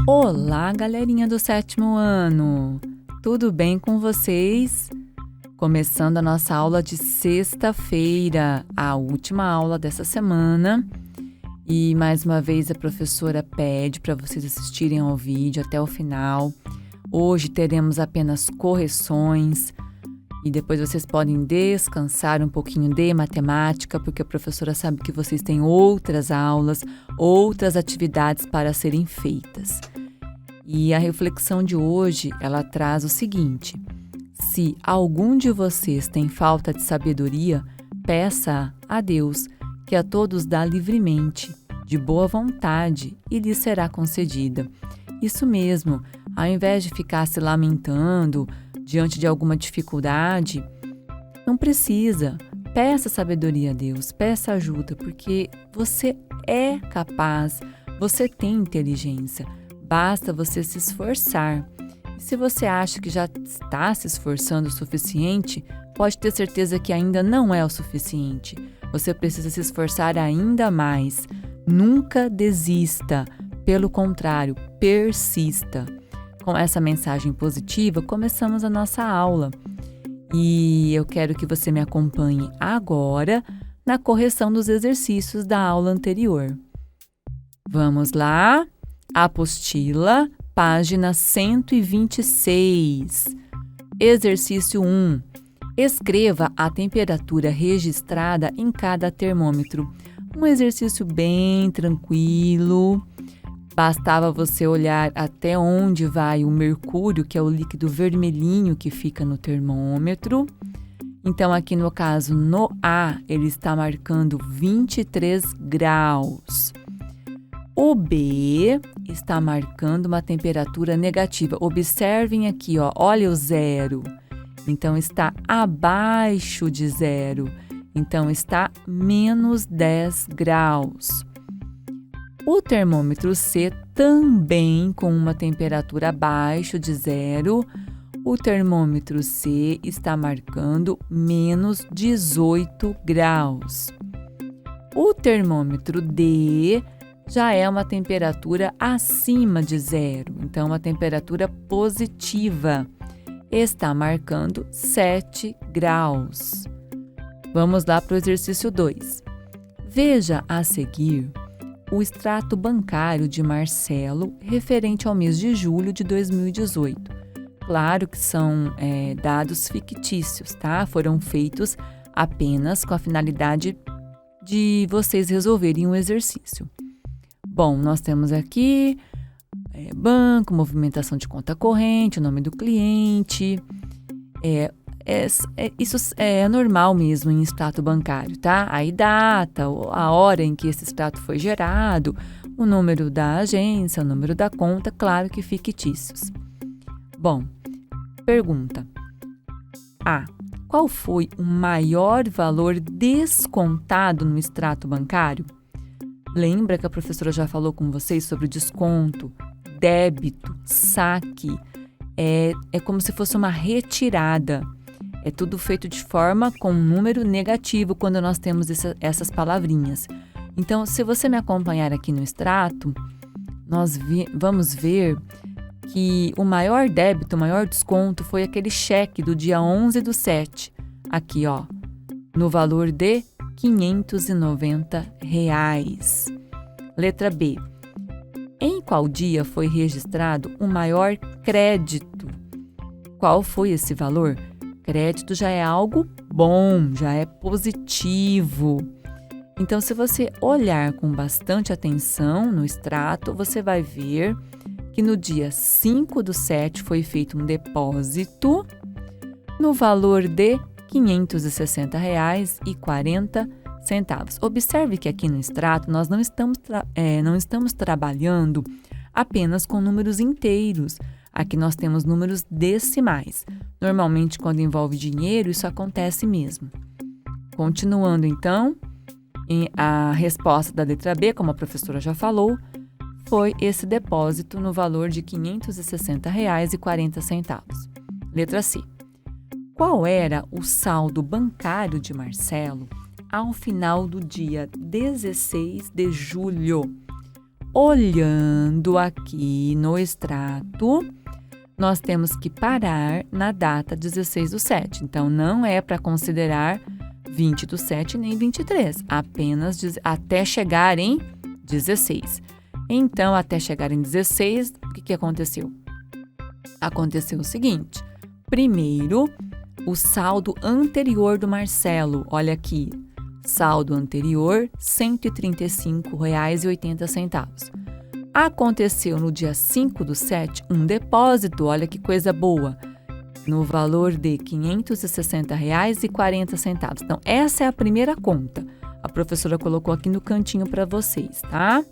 Olá, galerinha do 7º ano! Tudo bem com vocês? Começando a nossa aula de sexta-feira, a última aula dessa semana. E mais uma vez a professora pede para vocês assistirem ao vídeo até o final. Hoje teremos apenas correções e depois vocês podem descansar um pouquinho de matemática, porque a professora sabe que vocês têm outras aulas, outras atividades para serem feitas. E a reflexão de hoje, ela traz o seguinte: se algum de vocês tem falta de sabedoria, peça a Deus, que a todos dá livremente, de boa vontade, e lhe será concedida. Isso mesmo, ao invés de ficar se lamentando diante de alguma dificuldade, não precisa. Peça sabedoria a Deus, peça ajuda, porque você é capaz, você tem inteligência. Basta você se esforçar. E se você acha que já está se esforçando o suficiente, pode ter certeza que ainda não é o suficiente. Você precisa se esforçar ainda mais. Nunca desista. Pelo contrário, persista. Com essa mensagem positiva, começamos a nossa aula. E eu quero que você me acompanhe agora na correção dos exercícios da aula anterior. Vamos lá? Apostila, página 126. Exercício 1. Escreva a temperatura registrada em cada termômetro. Um exercício bem tranquilo. Bastava você olhar até onde vai o mercúrio, que é o líquido vermelhinho que fica no termômetro. Então, aqui no caso, no A, ele está marcando 23 graus. O B está marcando uma temperatura negativa. Observem aqui, ó, olha o zero. Então, está abaixo de zero. Então, está menos 10 graus. O termômetro C também com uma temperatura abaixo de zero. O termômetro C está marcando menos 18 graus. O termômetro D já é uma temperatura acima de zero, então uma temperatura positiva. Está marcando 7 graus. Vamos lá para o exercício 2. Veja a seguir o extrato bancário de Marcelo referente ao mês de julho de 2018. Claro que são dados fictícios, tá? Foram feitos apenas com a finalidade de vocês resolverem um exercício. Bom, nós temos aqui banco, movimentação de conta corrente, o nome do cliente. Isso é normal mesmo em extrato bancário, tá? Aí data, a hora em que esse extrato foi gerado, o número da agência, o número da conta, claro que fictícios. Bom, pergunta. A. Qual foi o maior valor descontado no extrato bancário? Lembra que a professora já falou com vocês sobre desconto, débito, saque? É como se fosse uma retirada. É tudo feito de forma com um número negativo quando nós temos essas palavrinhas. Então, se você me acompanhar aqui no extrato, nós vamos ver que o maior débito, o maior desconto foi aquele cheque do dia 11/7. Aqui, ó, no valor de R$ 590. Letra B. Em qual dia foi registrado o maior crédito? Qual foi esse valor? Crédito já é algo bom, já é positivo. Então, se você olhar com bastante atenção no extrato, você vai ver que no dia 5/7 foi feito um depósito no valor de R$ 560,40. Observe que aqui no extrato nós não estamos trabalhando apenas com números inteiros. Aqui nós temos números decimais. Normalmente, quando envolve dinheiro, isso acontece mesmo. Continuando, então, a resposta da letra B, como a professora já falou, foi esse depósito no valor de R$ 560,40. Letra C. Qual era o saldo bancário de Marcelo ao final do dia 16 de julho? olhando aqui no extrato, nós temos que parar na data 16/7. Então, não é para considerar 20/7 nem 23, apenas até chegar em 16. Então, até chegar em 16, o que aconteceu? Aconteceu o seguinte: primeiro, o saldo anterior do Marcelo, olha aqui, saldo anterior, R$ 135,80. Aconteceu no dia 5/7 um depósito, olha que coisa boa, no valor de R$ 560,40. Então, essa é a primeira conta. A professora colocou aqui no cantinho para vocês, tá?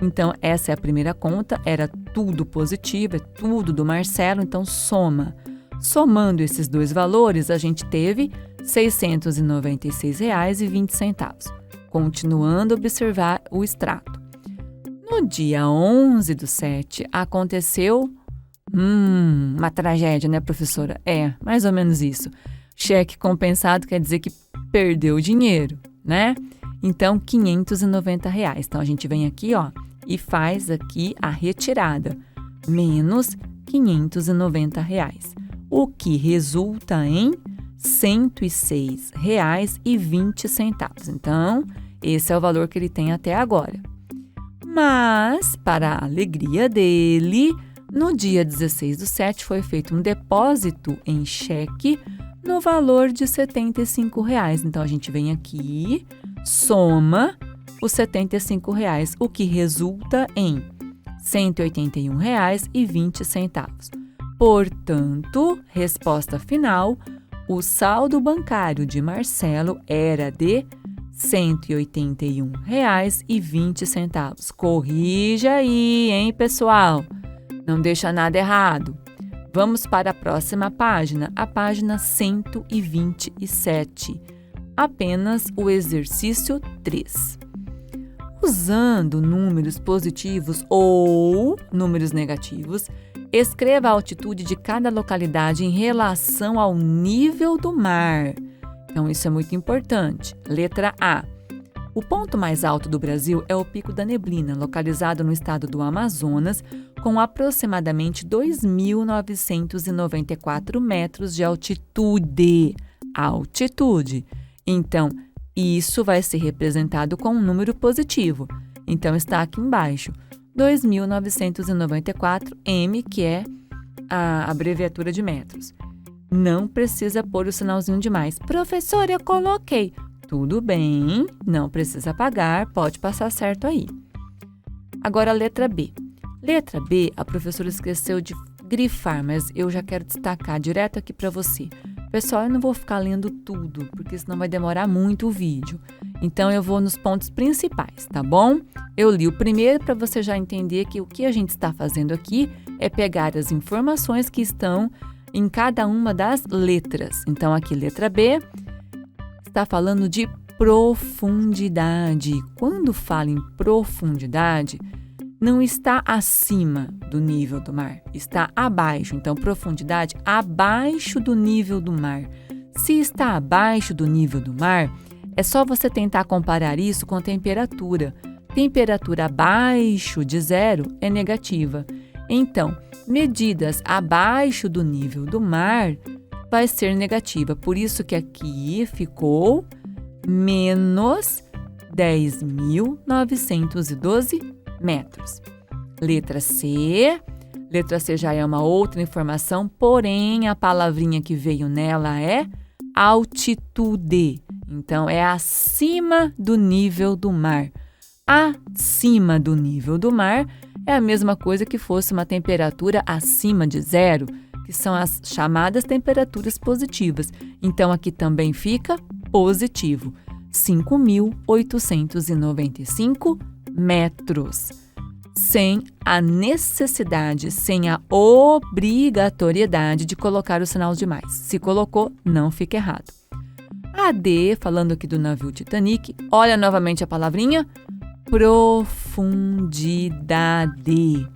Então, essa é a primeira conta, era tudo positivo, é tudo do Marcelo, então soma. Somando esses dois valores, a gente teve R$ 696,20. Continuando a observar o extrato. No dia 11/7, aconteceu uma tragédia, né, professora? É, mais ou menos isso. Cheque compensado quer dizer que perdeu dinheiro, né? Então, R$ 590. Então, a gente vem aqui, ó, e faz aqui a retirada, menos R$ 590, o que resulta em R$ 106,20. Então, esse é o valor que ele tem até agora. Mas, para a alegria dele, no dia 16/7 foi feito um depósito em cheque no valor de R$ 75. Então, a gente vem aqui, soma os R$ 75, o que resulta em R$ 181,20. Portanto, resposta final, o saldo bancário de Marcelo era de R$ 181,20. Corrija aí, hein, pessoal? Não deixa nada errado. Vamos para a próxima página, a página 127. Apenas o exercício 3. Usando números positivos ou números negativos, escreva a altitude de cada localidade em relação ao nível do mar. Então, isso é muito importante. Letra A. O ponto mais alto do Brasil é o Pico da Neblina, localizado no estado do Amazonas, com aproximadamente 2.994 metros de altitude. Altitude. Então, isso vai ser representado com um número positivo. Então, está aqui embaixo. 2.994 M, que é a abreviatura de metros. Não precisa pôr o sinalzinho de mais. Professora, eu coloquei. Tudo bem, não precisa apagar, pode passar certo aí. Agora a letra B. Letra B, a professora esqueceu de grifar, mas eu já quero destacar direto aqui para você. Pessoal, eu não vou ficar lendo tudo, porque senão vai demorar muito o vídeo. Então, eu vou nos pontos principais, tá bom? Eu li o primeiro para você já entender que o que a gente está fazendo aqui é pegar as informações que estão em cada uma das letras. Então, aqui, letra B, está falando de profundidade. Quando fala em profundidade, não está acima do nível do mar, está abaixo. Então, profundidade abaixo do nível do mar. Se está abaixo do nível do mar, é só você tentar comparar isso com a temperatura. Temperatura abaixo de 0 é negativa. Então, medidas abaixo do nível do mar vai ser negativa. Por isso que aqui ficou menos 10.912 metros. Letra C. Letra C já é uma outra informação, porém a palavrinha que veio nela é altitude. Então, é acima do nível do mar. Acima do nível do mar é a mesma coisa que fosse uma temperatura acima de 0, que são as chamadas temperaturas positivas. Então, aqui também fica positivo. 5.895 metros. Sem a necessidade, sem a obrigatoriedade de colocar o sinal de mais. Se colocou, não fica errado. A D, falando aqui do navio Titanic, olha novamente a palavrinha, profundidade.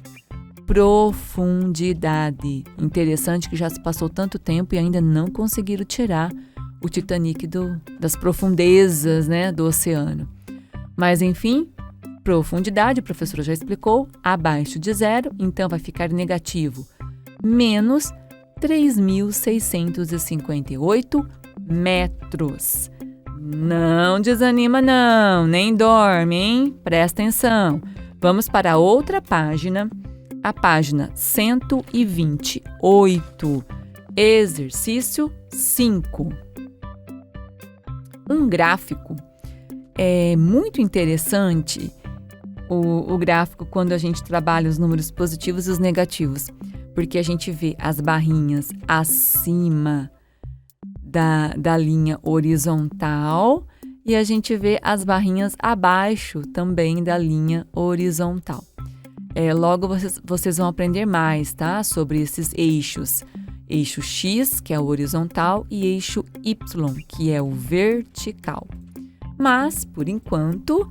Profundidade. Interessante que já se passou tanto tempo e ainda não conseguiram tirar o Titanic das profundezas, né, do oceano. Mas, enfim, Profundidade, a professora já explicou, abaixo de zero, então vai ficar negativo. Menos 3.658 metros. Não desanima não, nem dorme, hein? Presta atenção. Vamos para a outra página, a página 128, exercício 5. Um gráfico. É muito interessante o gráfico quando a gente trabalha os números positivos e os negativos, porque a gente vê as barrinhas acima da linha horizontal e a gente vê as barrinhas abaixo também da linha horizontal. Logo vocês vão aprender mais, tá? Sobre esses eixos. Eixo X, que é o horizontal, e eixo Y, que é o vertical. Mas, por enquanto,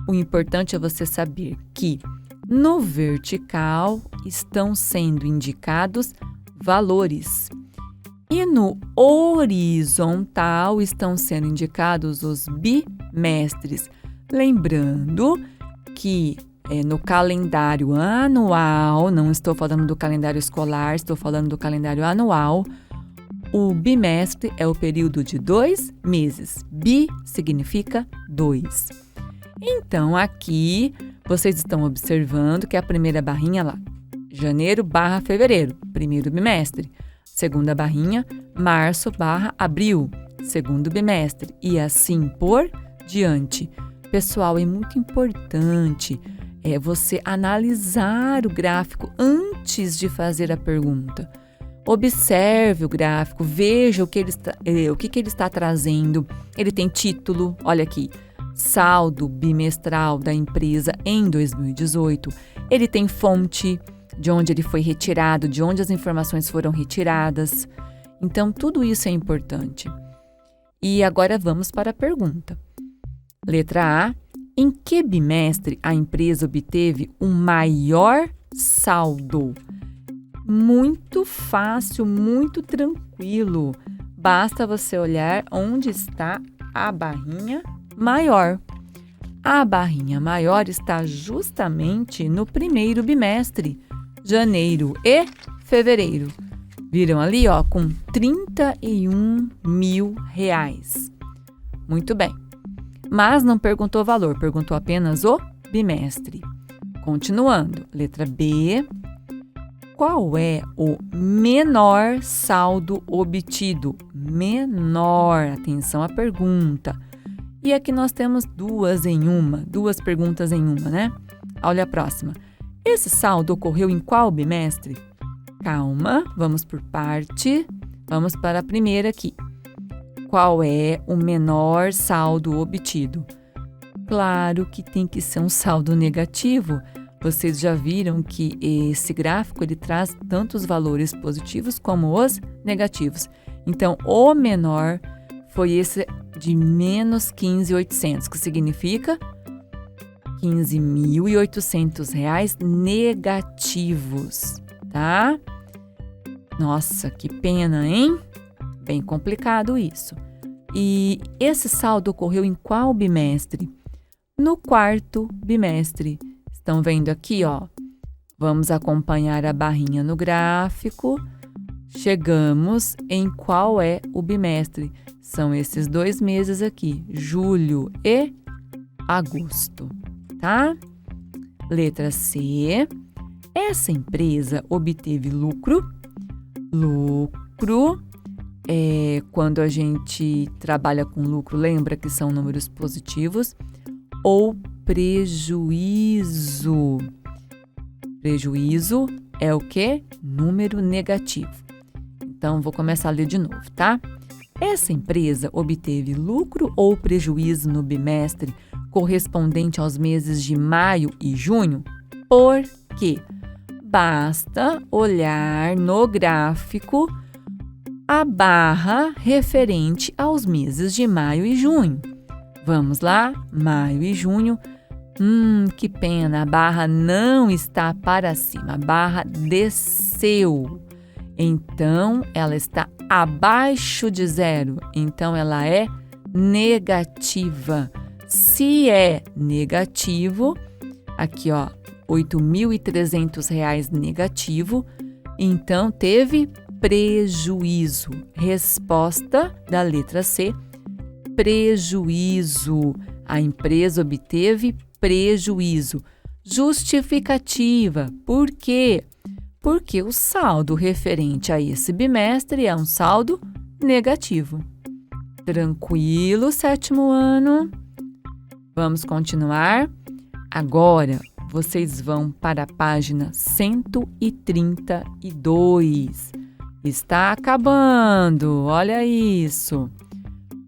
o importante é você saber que no vertical estão sendo indicados valores. E no horizontal estão sendo indicados os bimestres. Lembrando que no calendário anual, não estou falando do calendário escolar, estou falando do calendário anual, o bimestre é o período de 2 meses. Bi significa 2. Então, aqui vocês estão observando que a primeira barrinha lá, janeiro/fevereiro, primeiro bimestre. Segunda barrinha, março/abril, segundo bimestre. E assim por diante. Pessoal, é muito importante você analisar o gráfico antes de fazer a pergunta. Observe o gráfico, veja o que ele está trazendo. Ele tem título, olha aqui, saldo bimestral da empresa em 2018. Ele tem fonte, de onde ele foi retirado, de onde as informações foram retiradas. Então, tudo isso é importante. E agora vamos para a pergunta. Letra A. Em que bimestre a empresa obteve um maior saldo? Muito fácil, muito tranquilo. Basta você olhar onde está a barrinha maior. A barrinha maior está justamente no primeiro bimestre, janeiro e fevereiro. Viram ali, ó, com R$31 mil. Muito bem. Mas não perguntou o valor, perguntou apenas o bimestre. Continuando, letra B. Qual é o menor saldo obtido? Menor, atenção à pergunta. E aqui nós temos duas perguntas em uma, né? Olha a próxima. Esse saldo ocorreu em qual bimestre? Calma, vamos por parte. Vamos para a primeira aqui. Qual é o menor saldo obtido? Claro que tem que ser um saldo negativo. Vocês já viram que esse gráfico ele traz tanto os valores positivos como os negativos. Então, o menor foi esse de menos 15.800, que significa R$15.800 negativos, tá? Nossa, que pena, hein? Bem complicado isso. E esse saldo ocorreu em qual bimestre? No quarto bimestre. Estão vendo aqui, ó? Vamos acompanhar a barrinha no gráfico. Chegamos em qual é o bimestre. São esses 2 meses aqui, julho e agosto, tá? Letra C. Essa empresa obteve lucro. Lucro. Quando a gente trabalha com lucro, lembra que são números positivos, ou prejuízo. Prejuízo é o quê? Número negativo. Então, vou começar a ler de novo, tá? Essa empresa obteve lucro ou prejuízo no bimestre correspondente aos meses de maio e junho? Por quê? Basta olhar no gráfico a barra referente aos meses de maio e junho. Vamos lá? Maio e junho. Que pena, a barra não está para cima, a barra desceu. Então, ela está abaixo de zero. Então, ela é negativa. Se é negativo, Aqui, ó, R$ 8.300 negativo. Então, teve prejuízo. Resposta da letra C, prejuízo. A empresa obteve prejuízo. Justificativa. Por quê? Porque o saldo referente a esse bimestre é um saldo negativo. Tranquilo, 7º ano? Vamos continuar? Agora, vocês vão para a página 132. Está acabando, olha isso.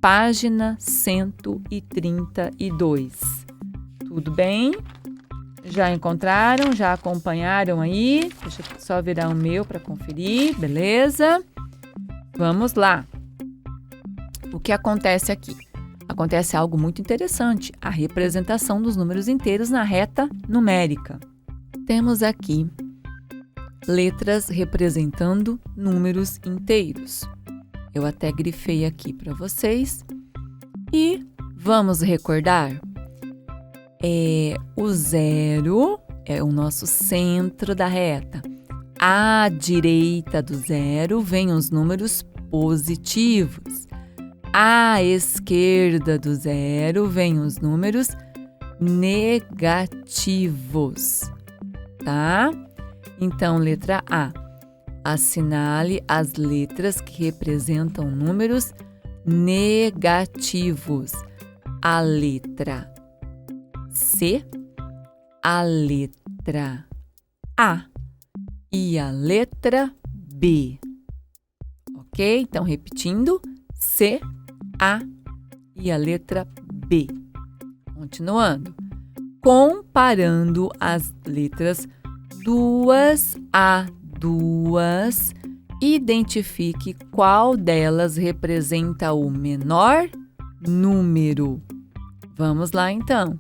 Página 132. Tudo bem? Já encontraram? Já acompanharam aí? Deixa eu só virar o meu para conferir, beleza? Vamos lá. O que acontece aqui? Acontece algo muito interessante, a representação dos números inteiros na reta numérica. Temos aqui letras representando números inteiros. Eu até grifei aqui para vocês. E vamos recordar? O 0 é o nosso centro da reta. À direita do 0 vem os números positivos. À esquerda do 0 vem os números negativos, tá? Então, letra A. Assinale as letras que representam números negativos. A letra C, a letra A e a letra B. Ok? Então, repetindo, C, A e a letra B. Continuando. Comparando as letras 2 a 2, identifique qual delas representa o menor número. Vamos lá, então.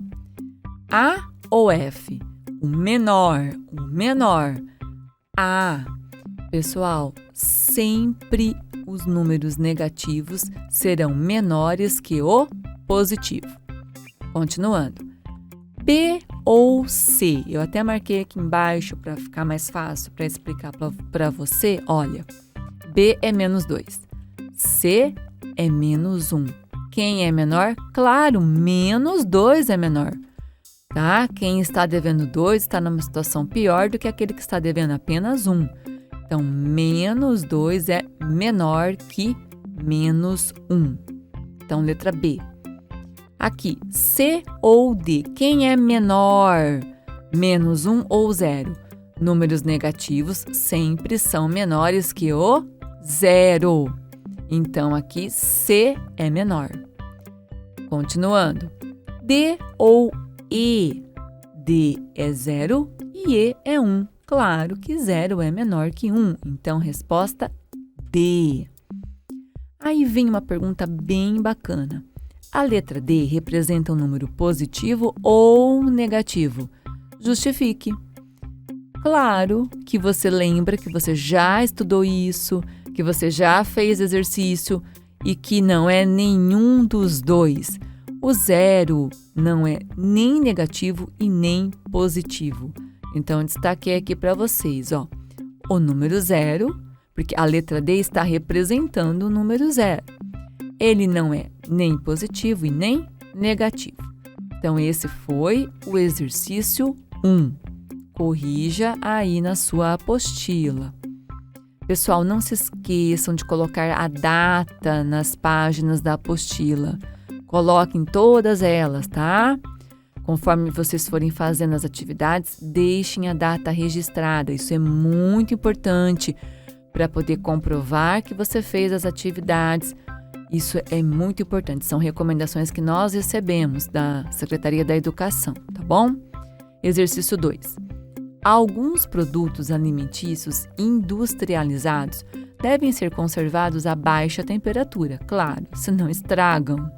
A ou F? O menor. A. Pessoal, sempre os números negativos serão menores que o positivo. Continuando. B ou C? Eu até marquei aqui embaixo para ficar mais fácil para explicar para você. Olha, B é menos 2. C é menos 1. Quem é menor? Claro, menos 2 é menor. Tá? Quem está devendo 2 está numa situação pior do que aquele que está devendo apenas 1. Então, menos 2 é menor que menos 1. Então, letra B. Aqui, C ou D. Quem é menor? Menos 1 ou 0? Números negativos sempre são menores que o 0. Então, aqui, C é menor. Continuando. D ou E? D é 0 e E é 1. Claro que 0 é menor que 1. Então, resposta D. Aí vem uma pergunta bem bacana. A letra D representa um número positivo ou negativo? Justifique. Claro que você lembra que você já estudou isso, que você já fez exercício e que não é nenhum dos dois. O 0 não é nem negativo e nem positivo. Então, destaquei aqui para vocês, ó, o número 0, porque a letra D está representando o número 0. Ele não é nem positivo e nem negativo. Então, esse foi o exercício 1. Corrija aí na sua apostila. Pessoal, não se esqueçam de colocar a data nas páginas da apostila. Coloquem todas elas, tá? Conforme vocês forem fazendo as atividades, deixem a data registrada. Isso é muito importante para poder comprovar que você fez as atividades. Isso é muito importante. São recomendações que nós recebemos da Secretaria da Educação, tá bom? Exercício 2. Alguns produtos alimentícios industrializados devem ser conservados a baixa temperatura, claro, senão estragam.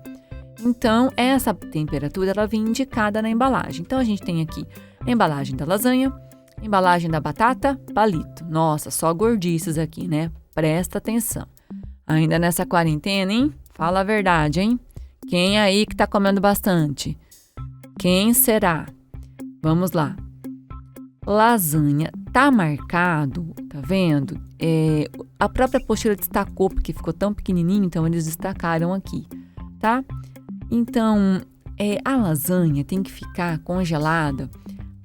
Então, essa temperatura ela vem indicada na embalagem. Então, a gente tem aqui a embalagem da lasanha, a embalagem da batata, palito. Nossa, só gordices aqui, né? Presta atenção. Ainda nessa quarentena, hein? Fala a verdade, hein? Quem aí que tá comendo bastante? Quem será? Vamos lá. Lasanha tá marcado, tá vendo? A própria apostila destacou porque ficou tão pequenininho, então eles destacaram aqui, tá? Então, a lasanha tem que ficar congelada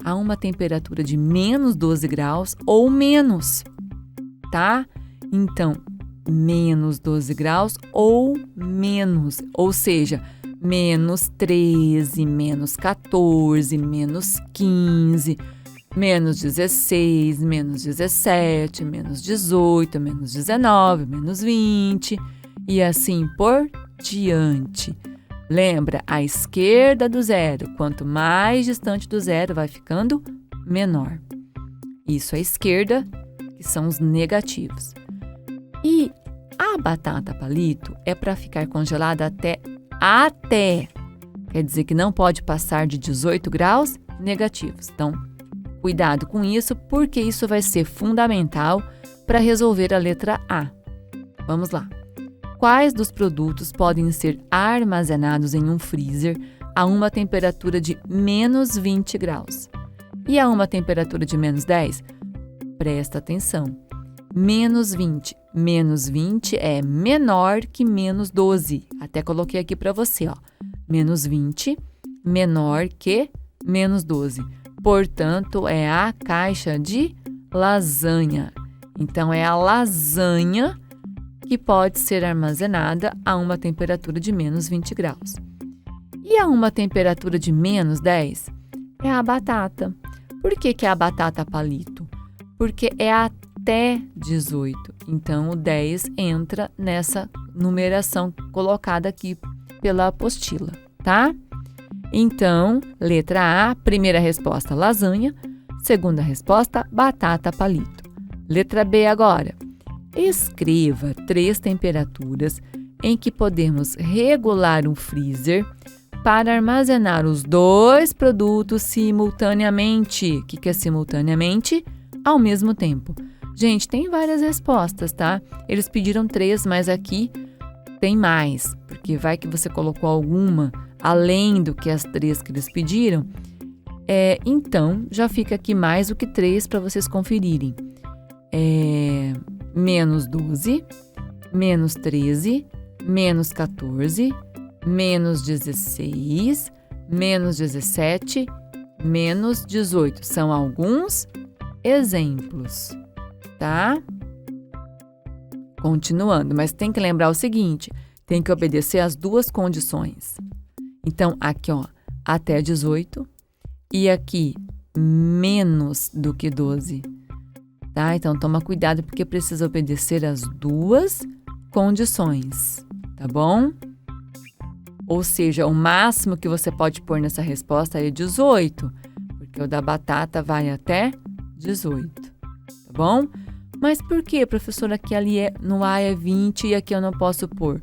a uma temperatura de menos 12 graus ou menos, tá? Então, menos 12 graus ou menos, ou seja, menos 13, menos 14, menos 15, menos 16, menos 17, menos 18, menos 19, menos 20 e assim por diante. Lembra, à esquerda do zero, quanto mais distante do zero vai ficando, menor. Isso à esquerda, que são os negativos. E a batata palito é para ficar congelada até, quer dizer que não pode passar de 18 graus negativos. Então, cuidado com isso, porque isso vai ser fundamental para resolver a letra A. Vamos lá. Quais dos produtos podem ser armazenados em um freezer a uma temperatura de menos 20 graus? E a uma temperatura de menos 10? Presta atenção. Menos 20. Menos 20 é menor que menos 12. Até coloquei aqui para você, ó. Menos 20, menor que menos 12. Portanto, é a caixa de lasanha. Então, é a lasanha que pode ser armazenada a uma temperatura de menos 20 graus. E a uma temperatura de menos 10? É a batata. Por que é a batata palito? Porque é até 18. Então, o 10 entra nessa numeração colocada aqui pela apostila, tá? Então, letra A, primeira resposta, lasanha. Segunda resposta, batata palito. Letra B agora. Escreva 3 temperaturas em que podemos regular um freezer para armazenar os 2 produtos simultaneamente. O que é simultaneamente? Ao mesmo tempo. Gente, tem várias respostas, tá? Eles pediram 3, mas aqui tem mais, porque vai que você colocou alguma além do que as 3 que eles pediram. Então, já fica aqui mais do que 3 para vocês conferirem. Menos 12, menos 13, menos 14, menos 16, menos 17, menos 18. São alguns exemplos, tá? Continuando, mas tem que lembrar o seguinte, tem que obedecer às 2 condições. Então, aqui, ó, até 18 e aqui menos do que 12. Tá? Então, toma cuidado porque precisa obedecer às 2 condições, tá bom? Ou seja, o máximo que você pode pôr nessa resposta é 18, porque o da batata vai até 18, tá bom? Mas por que, professora, que ali no A é 20 e aqui eu não posso pôr?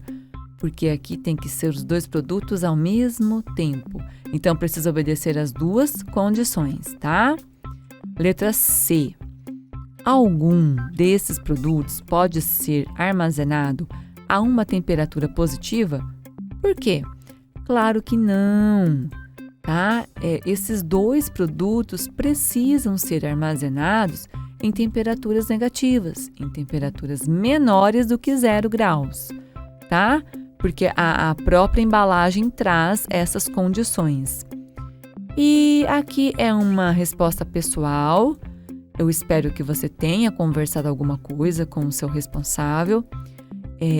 Porque aqui tem que ser os 2 produtos ao mesmo tempo. Então, precisa obedecer às 2 condições, tá? Letra C. Algum desses produtos pode ser armazenado a uma temperatura positiva? Por quê? Claro que não, tá? Esses 2 produtos precisam ser armazenados em temperaturas negativas, em temperaturas menores do que 0 graus, tá? Porque a própria embalagem traz essas condições. E aqui é uma resposta pessoal. Eu espero que você tenha conversado alguma coisa com o seu responsável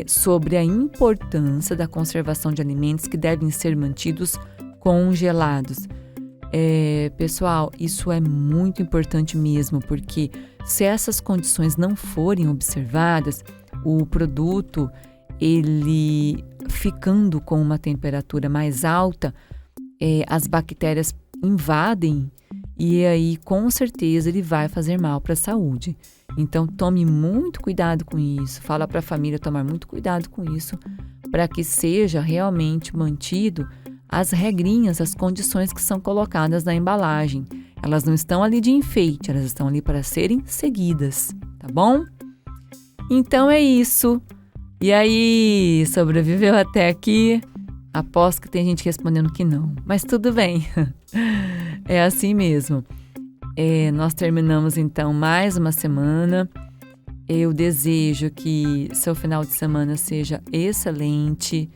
sobre a importância da conservação de alimentos que devem ser mantidos congelados. Pessoal, isso é muito importante mesmo, porque se essas condições não forem observadas, o produto, ele ficando com uma temperatura mais alta, as bactérias invadem e aí com certeza ele vai fazer mal para a saúde. Então tome muito cuidado com isso, fala para a família tomar muito cuidado com isso, para que seja realmente mantido as regrinhas, as condições que são colocadas na embalagem. Elas não estão ali de enfeite, elas estão ali para serem seguidas, tá bom? Então é isso. E aí, sobreviveu até aqui? Aposto que tem gente respondendo que não, mas tudo bem. É assim mesmo. Nós terminamos então mais uma semana. Eu desejo que seu final de semana seja excelente,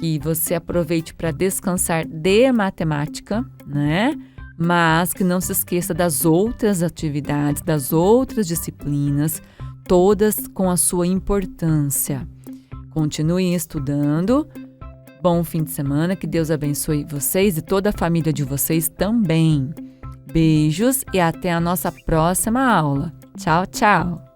que você aproveite para descansar de matemática, né? Mas que não se esqueça das outras atividades, das outras disciplinas, todas com a sua importância. Continuem estudando. Bom fim de semana, que Deus abençoe vocês e toda a família de vocês também. Beijos e até a nossa próxima aula. Tchau, tchau!